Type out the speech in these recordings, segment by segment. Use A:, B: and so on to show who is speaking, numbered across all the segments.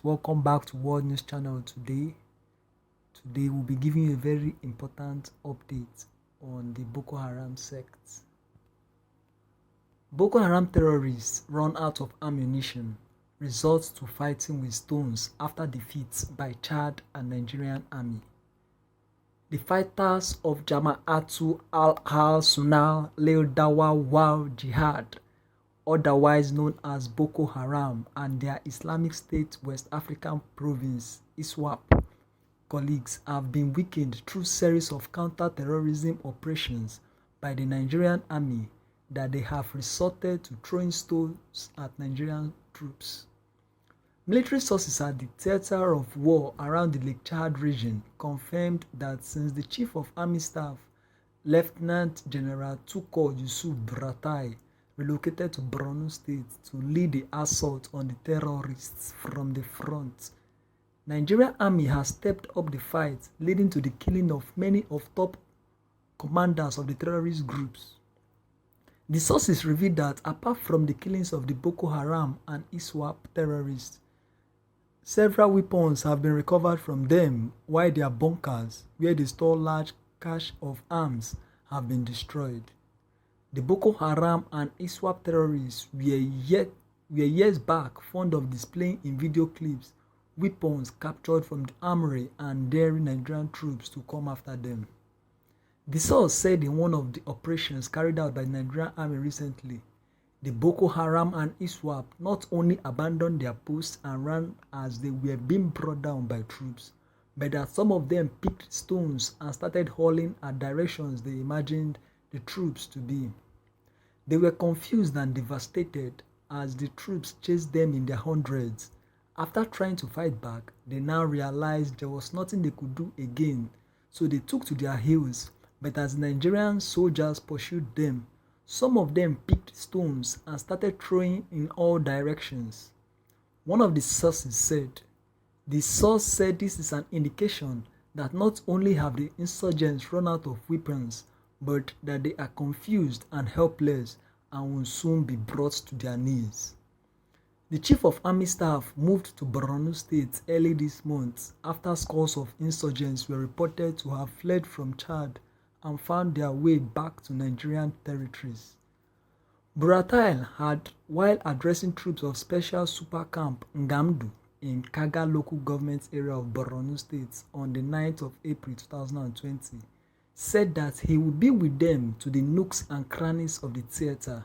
A: welcome back to World News Channel. Today we'll be giving you a very important update on the Boko Haram sect. Boko Haram terrorists run out of ammunition, results to fighting with stones after defeats by Chad and Nigerian army. The fighters of Jama'atu al-Sunnah Dawa wal Jihad, otherwise known as Boko Haram, and their Islamic State West African province ISWAP colleagues have been weakened through series of counter-terrorism operations by the Nigerian army that they have resorted to throwing stones at Nigerian troops. Military sources at the theater of war around the Lake Chad region confirmed that since the Chief of Army Staff, Lieutenant General Tukur Yusuf Buratai, relocated to Borno State to lead the assault on the terrorists from the front, Nigerian army has stepped up the fight, leading to the killing of many of top commanders of the terrorist groups. The sources revealed that apart from the killings of the Boko Haram and ISWAP terrorists, several weapons have been recovered from them, while their bunkers, where they store large cache of arms, have been destroyed. The Boko Haram and ISWAP terrorists were years back fond of displaying in video clips weapons captured from the armory and daring Nigerian troops to come after them. The source said in one of the operations carried out by the Nigerian army recently, the Boko Haram and ISWAP not only abandoned their posts and ran as they were being brought down by troops, but that some of them picked stones and started hurling at directions they imagined the troops to be. They were confused and devastated as the troops chased them in their hundreds. After trying to fight back, they now realized there was nothing they could do again, so they took to their heels. But as Nigerian soldiers pursued them, some of them picked stones and started throwing in all directions. One of the sources said, the source said this is an indication that not only have the insurgents run out of weapons, but that they are confused and helpless and will soon be brought to their knees. The Chief of Army Staff moved to Borno State early this month after scores of insurgents were reported to have fled from Chad and found their way back to Nigerian territories. Buratai had, while addressing troops of Special Super Camp Ngamdu in Kaga local government area of Borno State on the 9th of April 2020, said that he would be with them to the nooks and crannies of the theater.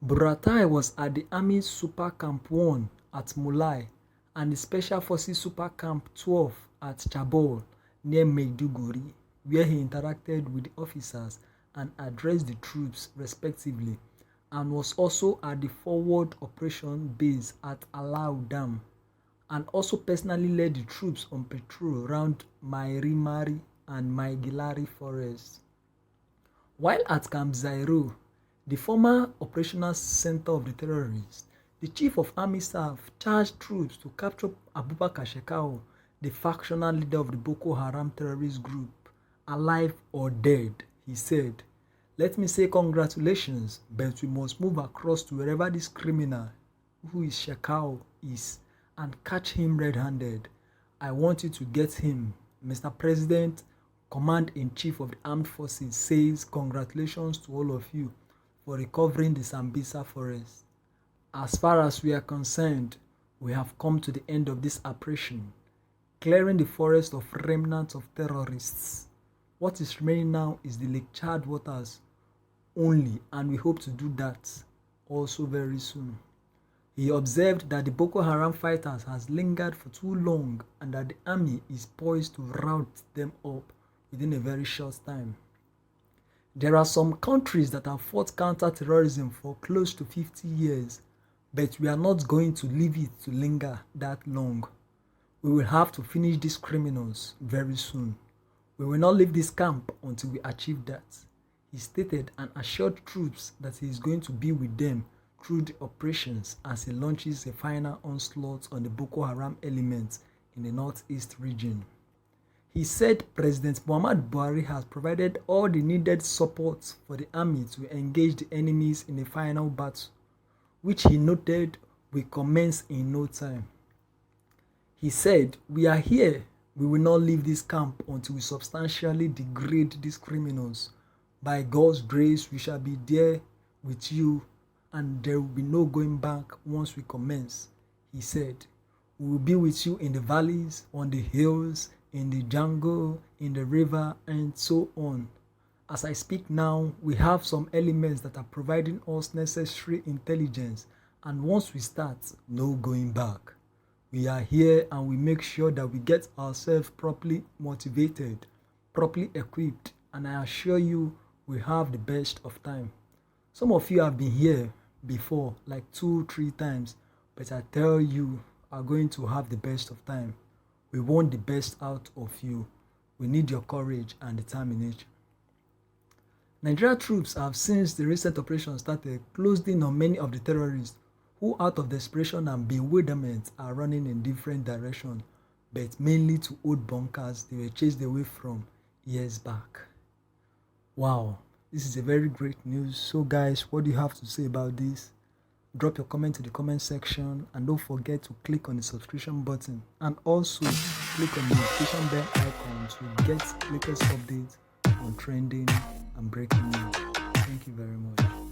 A: Buratai was at the Army Super Camp 1 at Mulai and the Special Forces Super Camp 12 at Chabol near Maiduguri, where he interacted with the officers and addressed the troops respectively, and was also at the Forward Operation Base at Alau Dam, and also personally led the troops on patrol around Mairimari and Maigilari Forest. While at Camp Zairo, the former operational center of the terrorists, the Chief of Army Staff charged troops to capture Abubakar Shekau, the factional leader of the Boko Haram terrorist group, alive or dead. He said, "Let me say congratulations, but we must move across to wherever this criminal, who is Shekau, is, and catch him red-handed. I want you to get him. Mr. President, Command-in-Chief of the Armed Forces says congratulations to all of you for recovering the Sambisa forest. As far as we are concerned, we have come to the end of this operation, clearing the forest of remnants of terrorists. What is remaining now is the Lake Chad waters only, and we hope to do that also very soon." He observed that the Boko Haram fighters has lingered for too long and that the army is poised to rout them up within a very short time. There are some countries that have fought counter-terrorism for close to 50 years, but we are not going to leave it to linger that long. We will have to finish these criminals very soon. We will not leave this camp until we achieve that, he stated, and assured troops that he is going to be with them through the operations as he launches a final onslaught on the Boko Haram elements in the northeast region. He said President Muhammadu Buhari has provided all the needed support for the army to engage the enemies in a final battle, which he noted will commence in no time. He said, "We are here. We will not leave this camp until we substantially degrade these criminals. By God's grace, we shall be there with you, and there will be no going back once we commence." He said, "We will be with you in the valleys, on the hills, in the jungle, in the river, and so on. As I speak now, we have some elements that are providing us necessary intelligence, and once we start, no going back. We are here and we make sure that we get ourselves properly motivated, properly equipped, and I assure you we have the best of time. Some of you have been here before, like 2-3 times, but I tell you are going to have the best of time. We want the best out of you. We need your courage and determination." Nigerian troops have, since the recent operation started, closed in on many of the terrorists who, out of desperation and bewilderment, are running in different directions, but mainly to old bunkers they were chased away from years back. Wow, this is a very great news. So guys, what do you have to say about this? Drop your comment in the comment section, and don't forget to click on the subscription button and also click on the notification bell icon to get latest updates on trending and breaking news. Thank you very much.